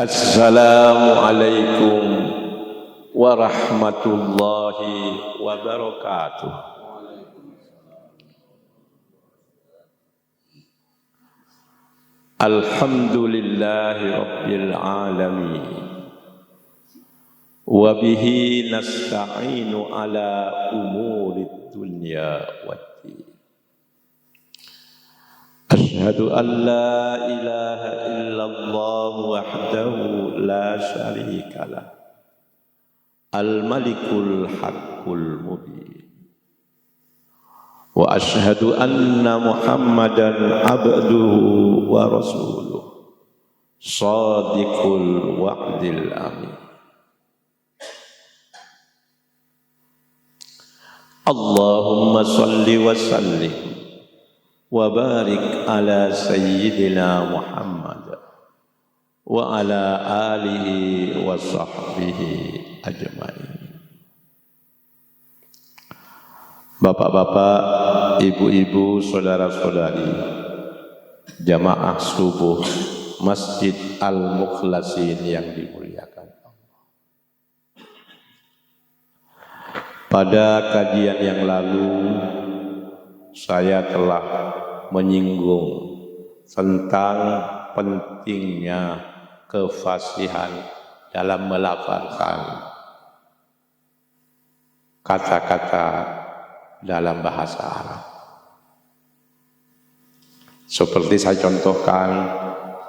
Assalamualaikum warahmatullahi wabarakatuh. Alhamdulillahi rabbil alamin. Wa bihi nasta'inu ala umurid dunya waddin. Asyhadu an la ilaha illallah wahdahu la syarika lah. Al-malikul haqqul mubin. Wa asyhadu anna Muhammadan abduhu wa rasuluh. Shadiqul wa'dil amin. Allahumma salli wa sallim wa barik ala sayyidina Muhammad wa ala alihi wa sahbihi ajma'in. Bapak-bapak, ibu-ibu, saudara-saudari, jamaah subuh Masjid Al-Mukhlasin yang dimuliakan Allah. Pada kajian yang lalu saya telah menyinggung tentang pentingnya kefasihan dalam melafalkan kata-kata dalam bahasa Arab. Seperti saya contohkan,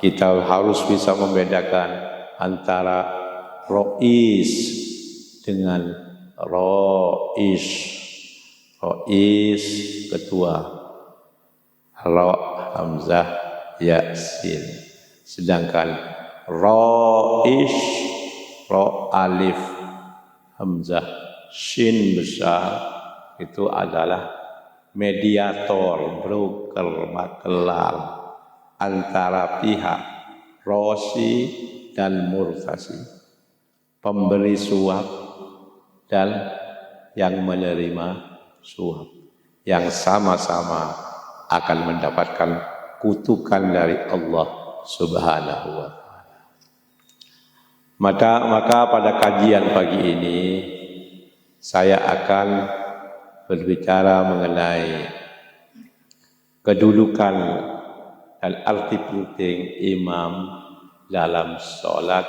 kita harus bisa membedakan antara ro'is dengan ro'is. Ro'is ketua, ro hamzah yasin. Sedangkan ro'is, ro alif hamzah shin besar, itu adalah mediator, broker, makelar antara pihak rosi dan murtasi, pemberi suap dan yang menerima suap, yang sama-sama akan mendapatkan kutukan dari Allah Subhanahu wa ta'ala. Maka pada kajian pagi ini saya akan berbicara mengenai kedudukan dan arti penting imam dalam sholat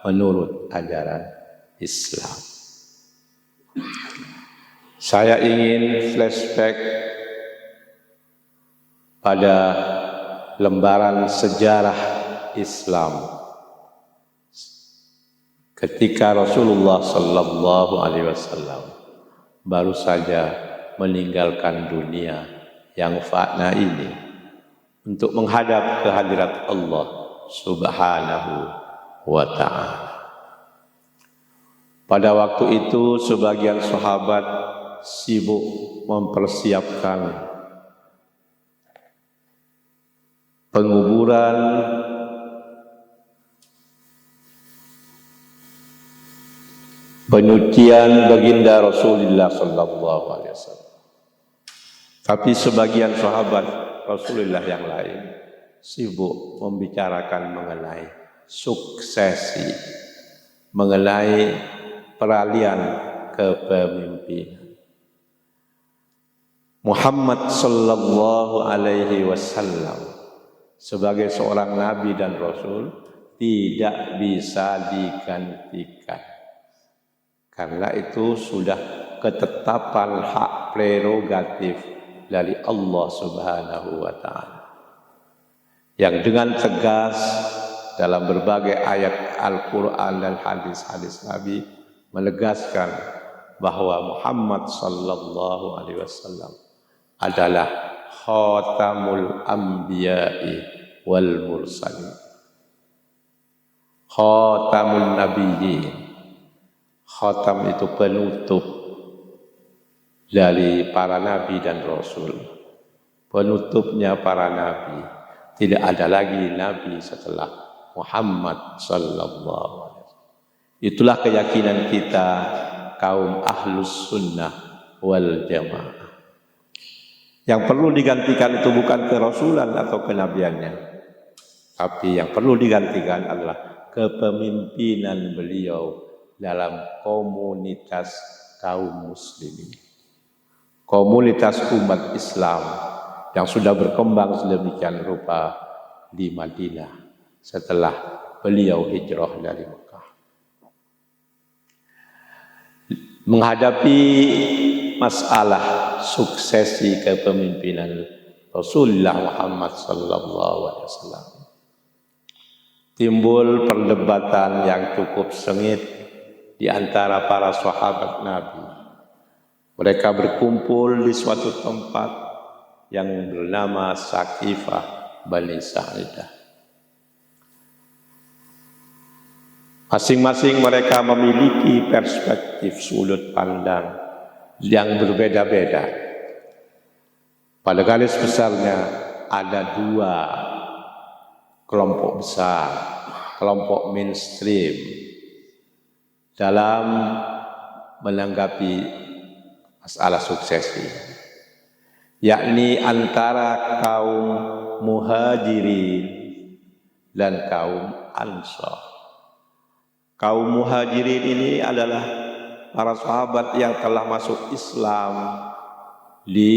menurut ajaran Islam. Saya ingin flashback pada lembaran sejarah Islam ketika Rasulullah sallallahu alaihi wasallam baru saja meninggalkan dunia yang fana ini untuk menghadap ke hadirat Allah Subhanahu wa ta'ala. Pada waktu itu sebagian sahabat sibuk mempersiapkan penguburan penyucian baginda Rasulullah sallallahu alaihi wasallam. Tapi sebagian sahabat Rasulullah yang lain sibuk membicarakan mengenai suksesi, mengenai peralihan kepemimpinan. Muhammad sallallahu alaihi wasallam sebagai seorang nabi dan rasul tidak bisa digantikan. Karena itu sudah ketetapan hak prerogatif dari Allah Subhanahu wa ta'ala, yang dengan tegas dalam berbagai ayat Al-Quran dan hadis-hadis Nabi menegaskan bahwa Muhammad sallallahu alaihi wasallam adalah khatamul anbiya'i wal mursalin, khatamun nabiyyin. Khatam itu penutup dari para nabi dan rasul, penutupnya para nabi. Tidak ada lagi nabi setelah Muhammad sallallahu alaihi wasallam. Itulah keyakinan kita kaum ahlus sunnah wal jamaah. Yang perlu digantikan itu bukan kerasulan atau kenabiannya, tapi yang perlu digantikan adalah kepemimpinan beliau dalam komunitas kaum muslimin, komunitas umat Islam yang sudah berkembang sedemikian rupa di Madinah setelah beliau hijrah dari Mekah. Menghadapi masalah suksesi kepemimpinan Rasulullah Muhammad sallallahu alaihi wasallam, timbul perdebatan yang cukup sengit di antara para sahabat Nabi. Mereka berkumpul di suatu tempat yang bernama Saqifah Bani Sa'idah. Masing-masing mereka memiliki perspektif sudut pandang yang berbeda-beda. Pada garis besarnya ada dua kelompok besar, kelompok mainstream dalam menanggapi masalah suksesi, yakni antara kaum muhajirin dan kaum ansar. Kaum muhajirin ini adalah para sahabat yang telah masuk Islam di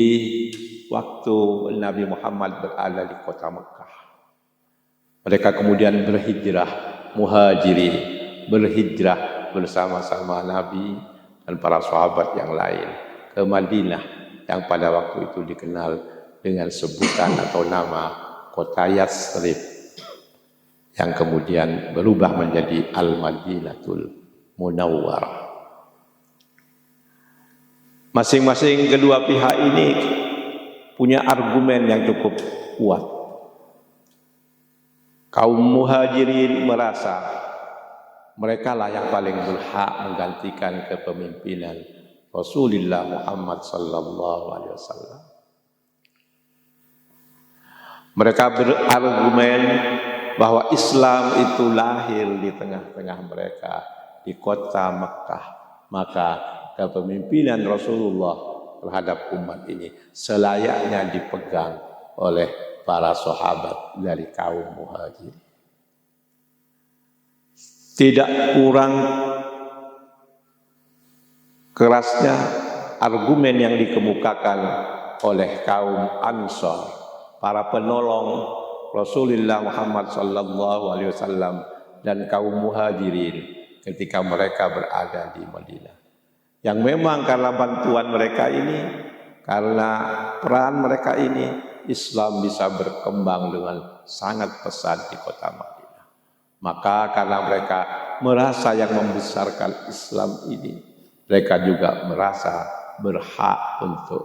waktu Nabi Muhammad berada di kota Mekah. Mereka kemudian berhijrah, muhajirin berhijrah bersama-sama Nabi dan para sahabat yang lain ke Madinah yang pada waktu itu dikenal dengan sebutan atau nama kota Yathrib, yang kemudian berubah menjadi Al-Madinatul Munawwarah. Masing-masing kedua pihak ini punya argumen yang cukup kuat. Kaum muhajirin merasa mereka lah yang paling berhak menggantikan kepemimpinan Rasulullah Muhammad sallallahu alaihi wasallam. Mereka berargumen bahwa Islam itu lahir di tengah-tengah mereka di kota Mekah, maka kepemimpinan Rasulullah terhadap umat ini selayaknya dipegang oleh para sahabat dari kaum muhajirin. Tidak kurang kerasnya argumen yang dikemukakan oleh kaum Ansar, para penolong Rasulullah Muhammad sallallahu alaihi wasallam dan kaum muhajirin ketika mereka berada di Madinah. Yang memang karena bantuan mereka ini, karena peran mereka ini, Islam bisa berkembang dengan sangat pesat di kota Madinah. Maka karena mereka merasa yang membesarkan Islam ini, mereka juga merasa berhak untuk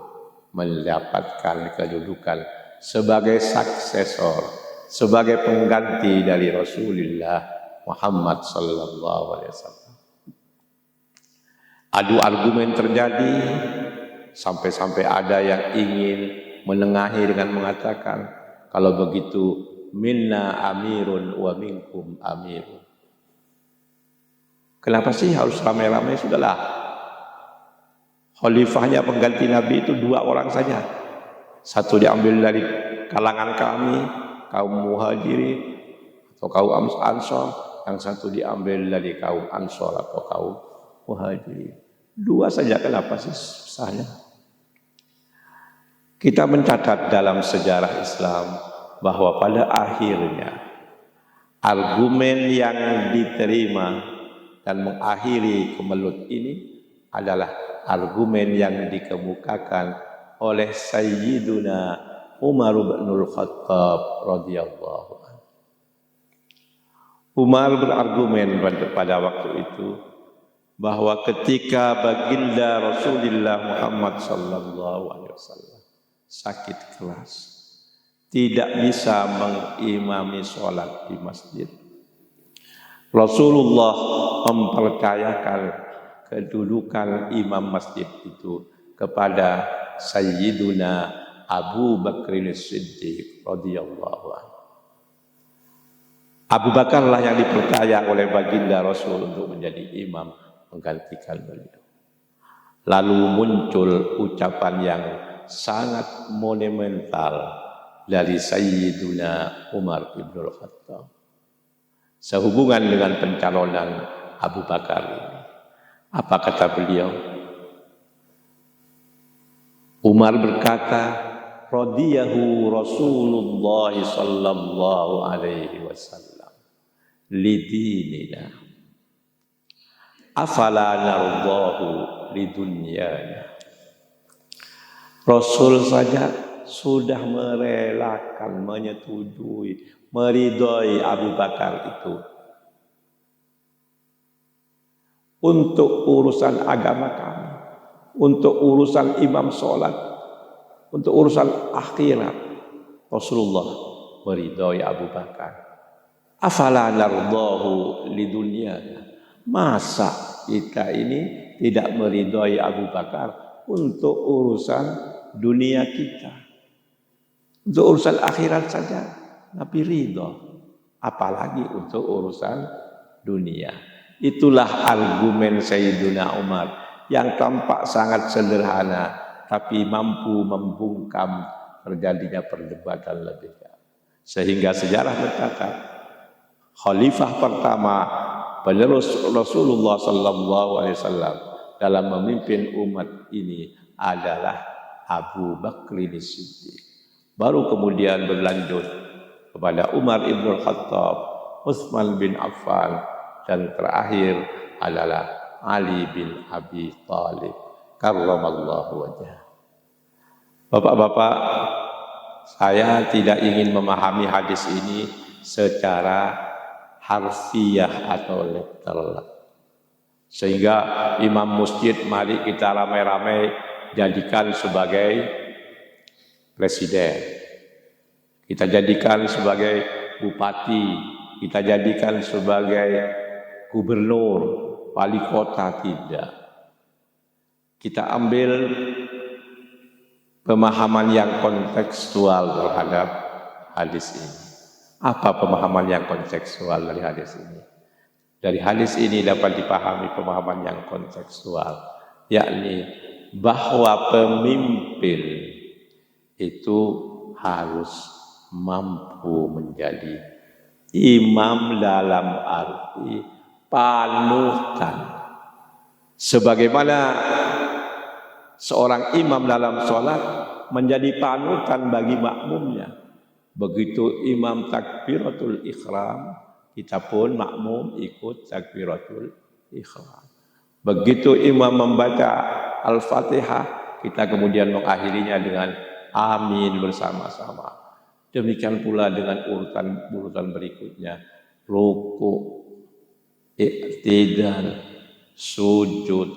mendapatkan kedudukan sebagai suksesor, sebagai pengganti dari Rasulullah Muhammad sallallahu alaihi wasallam. Adu argumen terjadi sampai-sampai ada yang ingin menengahi dengan mengatakan, kalau begitu minna amirun wa minkum amirun. Kenapa sih harus ramai-ramai? Sudahlah, khalifahnya pengganti Nabi itu 2 orang saja. Satu diambil dari kalangan kami, kaum muhajirin atau kaum ansor, yang satu diambil dari kaum ansor atau kaum muhajirin. 2 saja, kenapa sih susahnya? Kita mencatat dalam sejarah Islam bahwa pada akhirnya argumen yang diterima dan mengakhiri kemelut ini adalah argumen yang dikemukakan oleh Sayyiduna Umar bin Khattab radhiyallahu anhu. Umar berargumen pada waktu itu bahwa ketika baginda Rasulullah Muhammad sallallahu alaihi wasallam sakit keras, tidak bisa mengimami sholat di masjid, Rasulullah mempercayakan kedudukan imam masjid itu kepada Sayyiduna Abu Bakr As-Siddiq radhiyallahu anhu. Abu Bakarlah yang dipercaya oleh baginda Rasul untuk menjadi imam menggantikan beliau. Lalu muncul ucapan yang sangat monumental dari Sayyiduna Umar bin Khattab. sehubungan dengan pencalonan Abu Bakar ini. Apa kata beliau? Umar berkata, radiyahu Rasulullah sallallahu alaihi wasallam lidinina afala nardahu lidunyana. Rasul saja sudah merelakan, menyetujui, meridhoi Abu Bakar itu untuk urusan agama kami, untuk urusan imam sholat, untuk urusan akhirat. Rasulullah meridhoi Abu Bakar. Afala nardahu lidunyana. Masa kita ini tidak meridhoi Abu Bakar untuk urusan dunia kita, untuk urusan akhirat saja Nabi ridho, apalagi untuk urusan dunia. Itulah argumen Sayyidina Umar yang tampak sangat sederhana, tapi mampu membungkam terjadinya perdebatan lebih jauh. Sehingga sejarah mencatat khalifah pertama penerus Rasulullah sallallahu alaihi wasallam dalam memimpin umat ini adalah Abu Bakr As-Siddiq. Baru kemudian berlanjut kepada Umar Ibn Khattab, Utsman bin Affan, dan terakhir adalah Ali bin Abi Thalib karramallahu wajhah. Bapak-bapak, saya tidak ingin memahami hadis ini secara harfiah atau literal. Sehingga imam masjid mari kita ramai-ramai jadikan sebagai presiden, kita jadikan sebagai bupati, kita jadikan sebagai gubernur, wali kota, tidak. Kita ambil pemahaman yang kontekstual terhadap hadis ini. Apa pemahaman yang kontekstual dari hadis ini? Dari hadis ini dapat dipahami pemahaman yang kontekstual, yakni bahwa pemimpin itu harus mampu menjadi imam dalam arti panutan. Sebagaimana seorang imam dalam sholat menjadi panutan bagi makmumnya, begitu imam takbiratul ihram, kita pun makmum ikut takbiratul ihram. Begitu imam membaca Al-Fatihah, kita kemudian mengakhirinya dengan amin bersama-sama. Demikian pula dengan urutan berikutnya, ruku, i'tidal, sujud,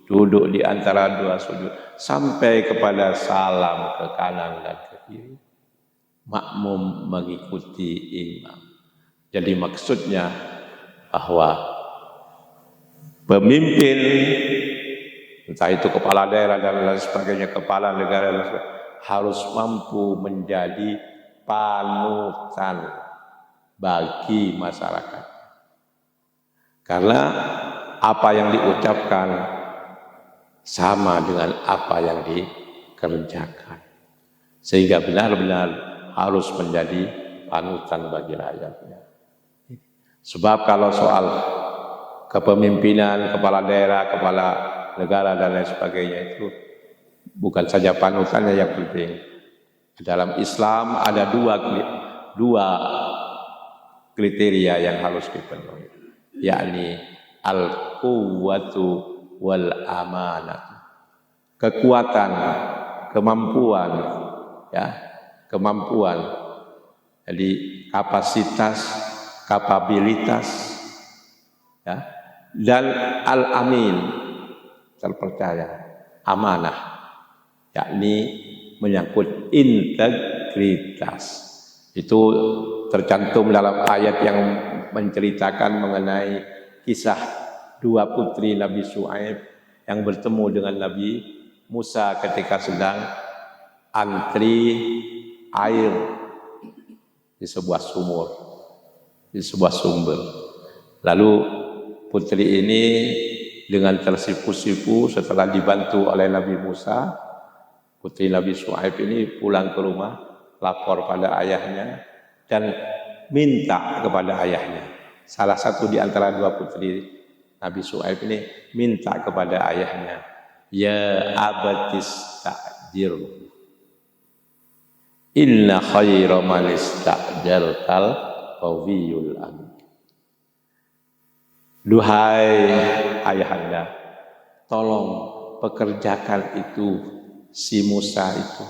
duduk di antara dua sujud, sampai kepada salam ke kanan dan ke kiri. Makmum mengikuti imam. Jadi maksudnya bahwa pemimpin, entah itu kepala daerah dan lain sebagainya, kepala negara dan sebagainya, harus mampu menjadi panutan bagi masyarakat. Karena apa yang diucapkan sama dengan apa yang dikerjakan. Sehingga benar-benar harus menjadi panutan bagi rakyatnya. Sebab kalau soal kepemimpinan, kepala daerah, kepala negara dan lain sebagainya itu bukan saja panutannya yang penting. Dalam Islam ada dua kriteria yang harus dipenuhi, yakni al-quwwatu wal amanah. Kekuatan, kemampuan, ya, kemampuan. Jadi kapasitas, kapabilitas, ya, dan al-amin, terpercaya, amanah, yakni menyangkut integritas. Itu tercantum dalam ayat yang menceritakan mengenai kisah dua putri Nabi Syuaib yang bertemu dengan Nabi Musa ketika sedang antri air di sebuah sumur, di sebuah sumber. Lalu putri ini dengan tersipu-sipu setelah dibantu oleh Nabi Musa, putri Nabi Syuaib ini pulang ke rumah, lapor pada ayahnya dan minta kepada ayahnya, Salah satu di antara dua putri Nabi Syuaib ini minta kepada ayahnya, ya abatis ta'jir, inna khaira man ista'jaltal qawiyul amin. Duhai ayahanda, tolong pekerjakan itu si Musa itu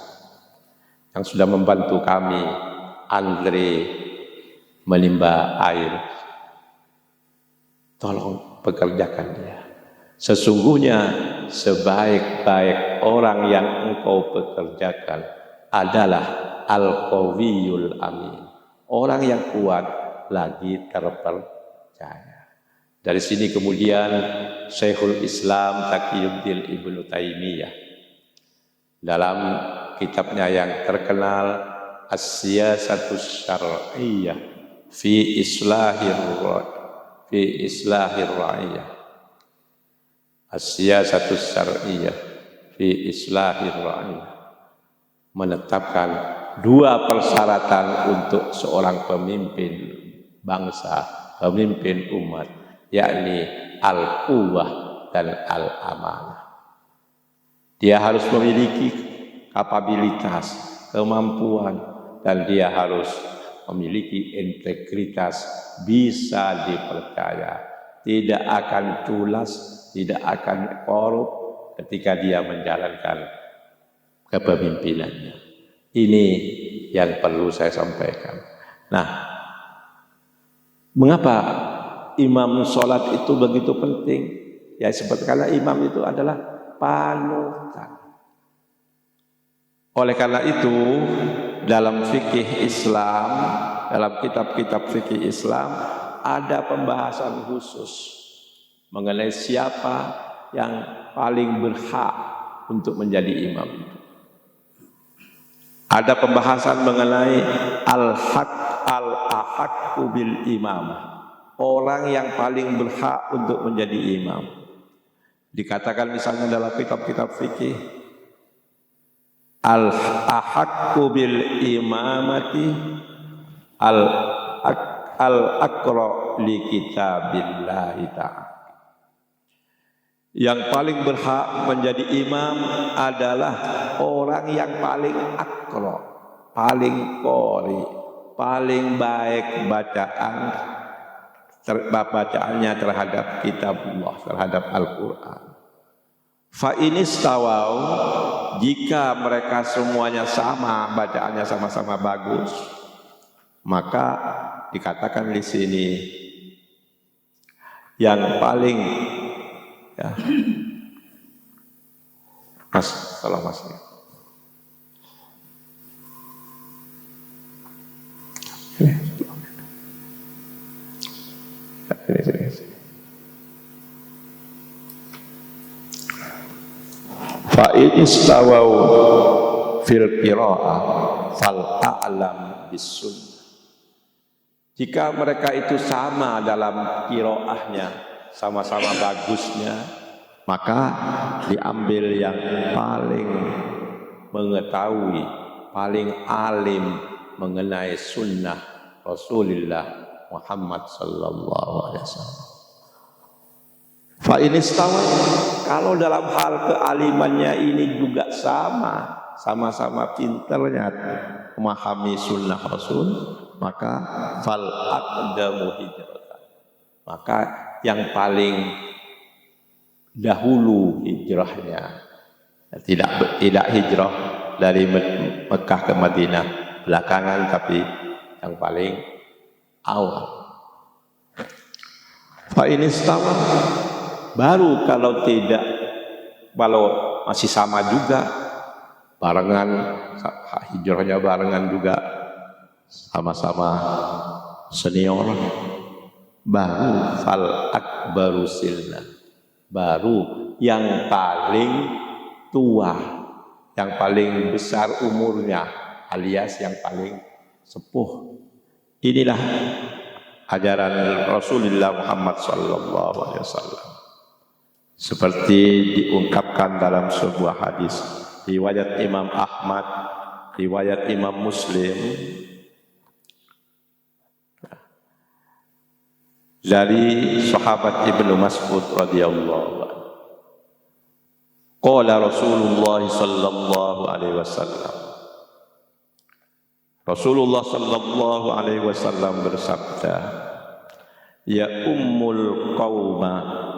yang sudah membantu kami Andre menimba air. Tolong pekerjakan dia. Sesungguhnya sebaik-baik orang yang engkau pekerjakan adalah Al-Qawiyul Amin, orang yang kuat lagi terpercaya. Dari sini kemudian Syekhul Islam Taqiyuddin Ibnu Taimiyah dalam kitabnya yang terkenal As-Siyasatus Syar'iyyah fi Islahir Ra'iyah, As-Siyasatus Syar'iyyah fi Islahir Ra'iyah, menetapkan dua persyaratan untuk seorang pemimpin bangsa, pemimpin umat, yakni al-quwwah dan al-amanah. Dia harus memiliki kapabilitas, kemampuan, dan dia harus memiliki integritas, bisa dipercaya, tidak akan culas, tidak akan korup ketika dia menjalankan kepemimpinannya. Ini yang perlu saya sampaikan. Nah, mengapa imam sholat itu begitu penting? Ya seperti karena imam itu adalah panutan. Oleh karena itu dalam fikih Islam, dalam kitab-kitab fikih Islam ada pembahasan khusus mengenai siapa yang paling berhak untuk menjadi imam. Ada pembahasan mengenai al-haqqu bil imamah, orang yang paling berhak untuk menjadi imam. Dikatakan misalnya dalam kitab-kitab fikih, al-haqqu bil imamati al-aqra li kitabillahi ta'ala. Yang paling berhak menjadi imam adalah orang yang paling aqra, paling qori, paling baik bacaannya terhadap kitabullah, terhadap Al-Quran. Fa inistawau, jika mereka semuanya sama, bacaannya sama-sama bagus, maka dikatakan di sini yang paling ya, Mas, salah Mas. Fa in istawau fil qiraah fal a'lam bis sunnah. Jika mereka itu sama dalam qiraahnya, sama-sama bagusnya, maka diambil yang paling mengetahui, paling alim mengenai sunnah Rasulullah Muhammad sallallahu alaihi wasallam. Fa in istawa, kalau dalam hal kealimannya ini juga sama-sama pinternya memahami sunnah Rasul, maka fal aqdamu hijratan, maka yang paling dahulu hijrahnya, tidak hijrah dari Mekah ke Madinah belakangan, tapi yang paling awal. Fa in istawa, baru kalau masih sama juga, barengan hijrahnya, barengan juga, sama-sama senior, baru fal akbaru silna, baru yang paling tua, yang paling besar umurnya, alias yang paling sepuh. Inilah ajaran Rasulullah Muhammad sallallahu alaihi wasallam. Seperti diungkapkan dalam sebuah hadis riwayat Imam Ahmad, riwayat Imam Muslim, dari sahabat Ibnu Mas'ud radhiyallahu anhu. Qala Rasulullah sallallahu alaihi wasallam. Rasulullah sallallahu alaihi wasallam bersabda, ya ummul qauma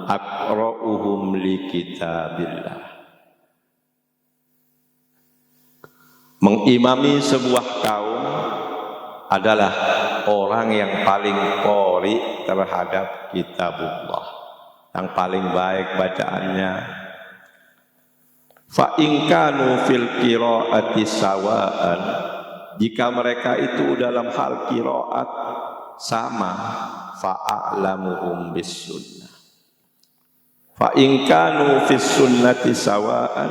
aqra'uhum li kitabillah. Mengimami sebuah kaum adalah orang yang paling qori terhadap kitabullah, yang paling baik bacaannya. Fa in kanu fil qiraati sawaan, jika mereka itu dalam hal qiraat sama, fa a'lamuhum bis sunnah. Fa in kanu fis sunnati sawaan,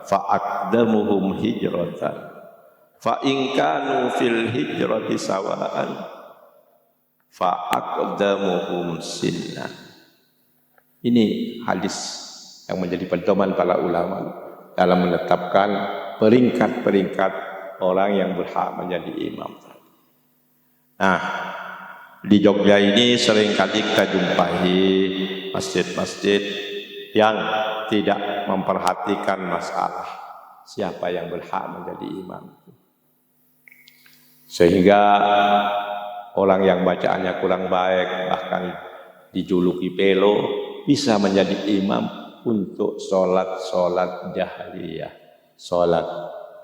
fa aqdamuhum hijratan. Fa in kanu fil hijrati sawaan, fa aqdamuhum sinna. Ini hadis yang menjadi pedoman para ulama dalam menetapkan peringkat-peringkat orang yang berhak menjadi imam. Nah, di Jogja ini seringkali kita jumpai masjid-masjid yang tidak memperhatikan masalah siapa yang berhak menjadi imam. Sehingga orang yang bacaannya kurang baik, bahkan dijuluki pelo, bisa menjadi imam untuk sholat jahriyah, sholat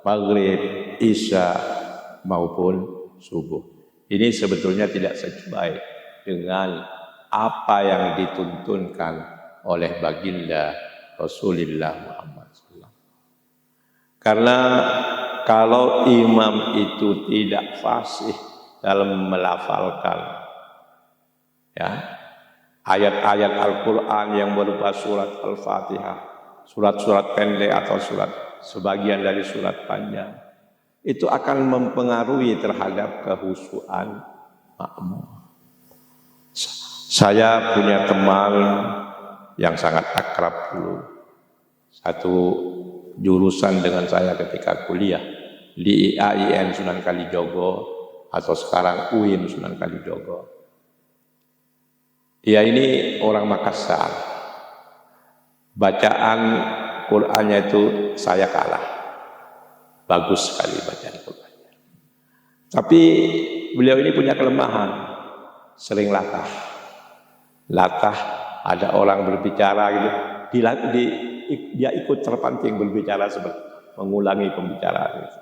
maghrib, isya maupun subuh. Ini sebetulnya tidak sesuai dengan apa yang dituntunkan oleh baginda Rasulullah Muhammad SAW. Karena kalau imam itu tidak fasih dalam melafalkan ayat-ayat Al-Quran yang berupa surat Al-Fatihah, surat-surat pendek atau surat sebagian dari surat panjang, itu akan mempengaruhi terhadap kehusuan makmum. Saya punya teman yang sangat akrab dulu, satu jurusan dengan saya ketika kuliah di IAIN Sunan Kalijogo atau sekarang UIN Sunan Kalijogo. Ia ini orang Makassar. Bacaan Qur'annya itu saya kalah. Bagus sekali bacaan Qur'annya. Tapi beliau ini punya kelemahan, sering latah. Latah, ada orang berbicara gitu, dia ikut terpancing berbicara seperti mengulangi pembicaraan gitu.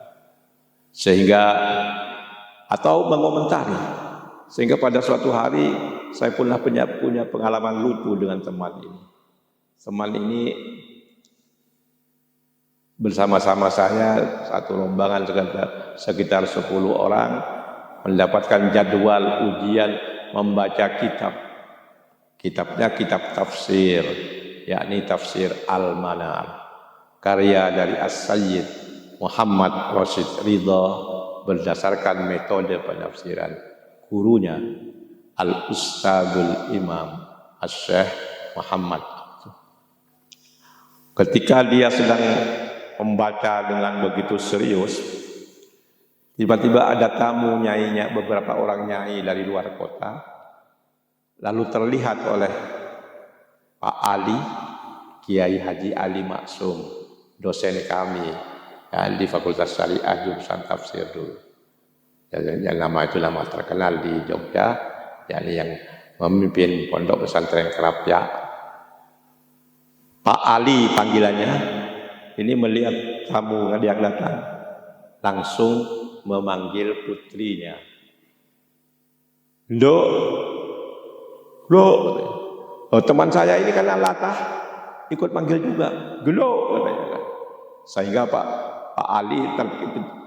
Sehingga atau mengomentari. Sehingga pada suatu hari saya pernah punya pengalaman lucu dengan teman ini. Teman ini bersama-sama saya satu rombongan sekitar 10 orang mendapatkan jadwal ujian membaca kitab. Kitabnya kitab tafsir, yakni tafsir Al-Manar, karya dari As-Sayyid Muhammad Rashid Ridha berdasarkan metode penafsiran gurunya Al-Ustadzul Imam As-Syekh Muhammad. Ketika dia sedang membaca dengan begitu serius, tiba-tiba ada tamu nyainya, beberapa orang nyai dari luar kota. Lalu terlihat oleh Pak Ali, Kiai Haji Ali Maksum, dosen kami di Fakultas Syariah jurusan tafsir dulu. Yang nama itu nama terkenal di Jogja, yakni yang memimpin pondok pesantren Kerapia. Pak Ali panggilannya, ini melihat tamu yang datang, langsung memanggil putrinya. Gelo, teman saya ini karena latah ikut manggil juga, gelo katanya. Sehingga Pak Ali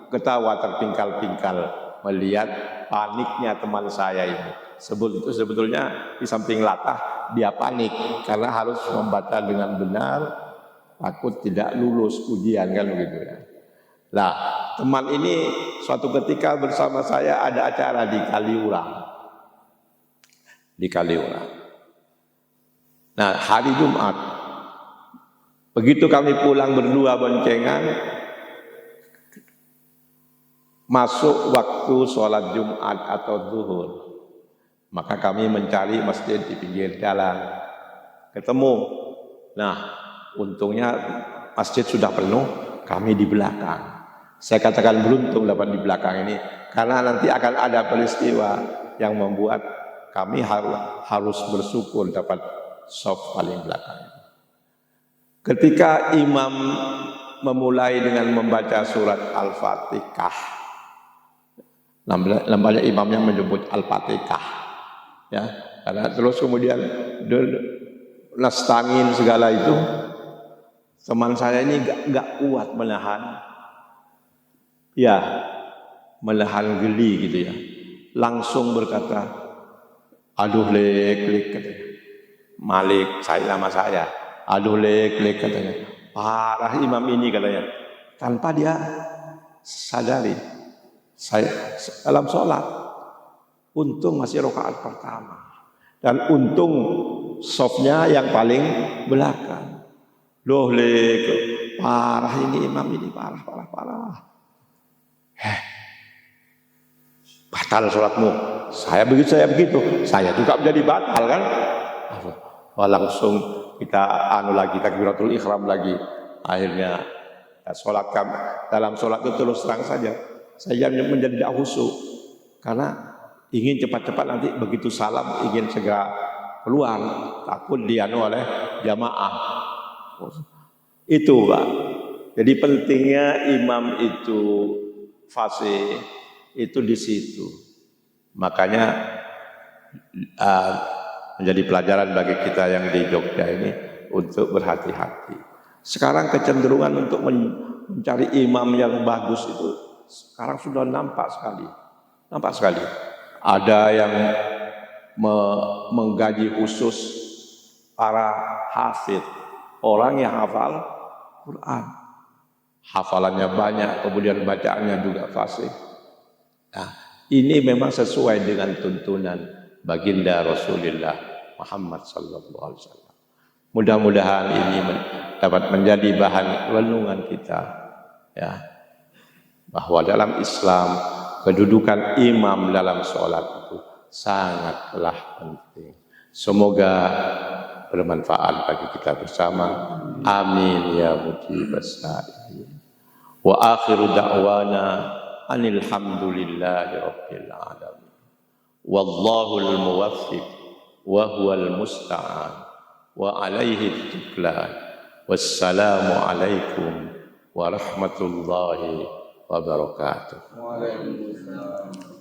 ketawa terpingkal-pingkal melihat paniknya teman saya ini. Itu sebetulnya di samping latah dia panik karena harus membaca dengan benar, takut tidak lulus ujian kan begitu ya. Nah, teman ini suatu ketika bersama saya ada acara di Kaliurang. Nah, hari Jumat, begitu kami pulang berdua boncengan, masuk waktu sholat Jumat atau zuhur, Maka kami mencari masjid di pinggir jalan. Ketemu. Nah, untungnya masjid sudah penuh, kami di belakang. Saya katakan beruntung dapat di belakang ini, karena nanti akan ada peristiwa yang membuat kami harus bersyukur dapat shaf paling belakang. Ketika imam memulai dengan membaca surat Al-Fatihah, namanya imamnya menyebut Al-Fatihah, ya, karena terus kemudian nastangin segala itu, teman saya ini gak kuat menahan geli gitu ya, langsung berkata, aduh lek katanya, Malik nama saya, aduh lek katanya, parah imam ini katanya, tanpa dia sadari. Saya dalam sholat, untung masih rakaat pertama, dan untung shafnya yang paling belakang. Loh lek, parah ini imam ini, parah. Batal sholatmu. Saya begitu. Saya juga menjadi batal kan. Langsung kita lagi takbiratul ihram lagi. Akhirnya sholat kami. Dalam sholat itu terus terang saja, saya menjadi tidak khusyuk karena ingin cepat-cepat nanti begitu salam ingin segera keluar, takut dianu oleh jamaah. Itu Pak. Jadi pentingnya imam itu fasih itu di situ. Makanya menjadi pelajaran bagi kita yang di Jogja ini untuk berhati-hati. Sekarang kecenderungan untuk mencari imam yang bagus itu sekarang sudah nampak sekali. Ada yang menggaji khusus para hafidz, orang yang hafal Quran. Hafalannya banyak, kemudian bacaannya juga fasih. Nah, ini memang sesuai dengan tuntunan baginda Rasulullah Muhammad sallallahu alaihi wasallam. Mudah-mudahan ini dapat menjadi bahan renungan kita, ya, bahwa dalam Islam kedudukan imam dalam sholat itu sangatlah penting. Semoga bermanfaat bagi kita bersama. Amin ya mujibas sa'ilin. Wa akhiru da'wana anil hamdulillahi rabbil alamin. Wallahul muwaffiq wa huwal musta'an wa alaihi tuklan. Wassalamu alaikum warahmatullahi wabarakatuh. Waalaikumsalam.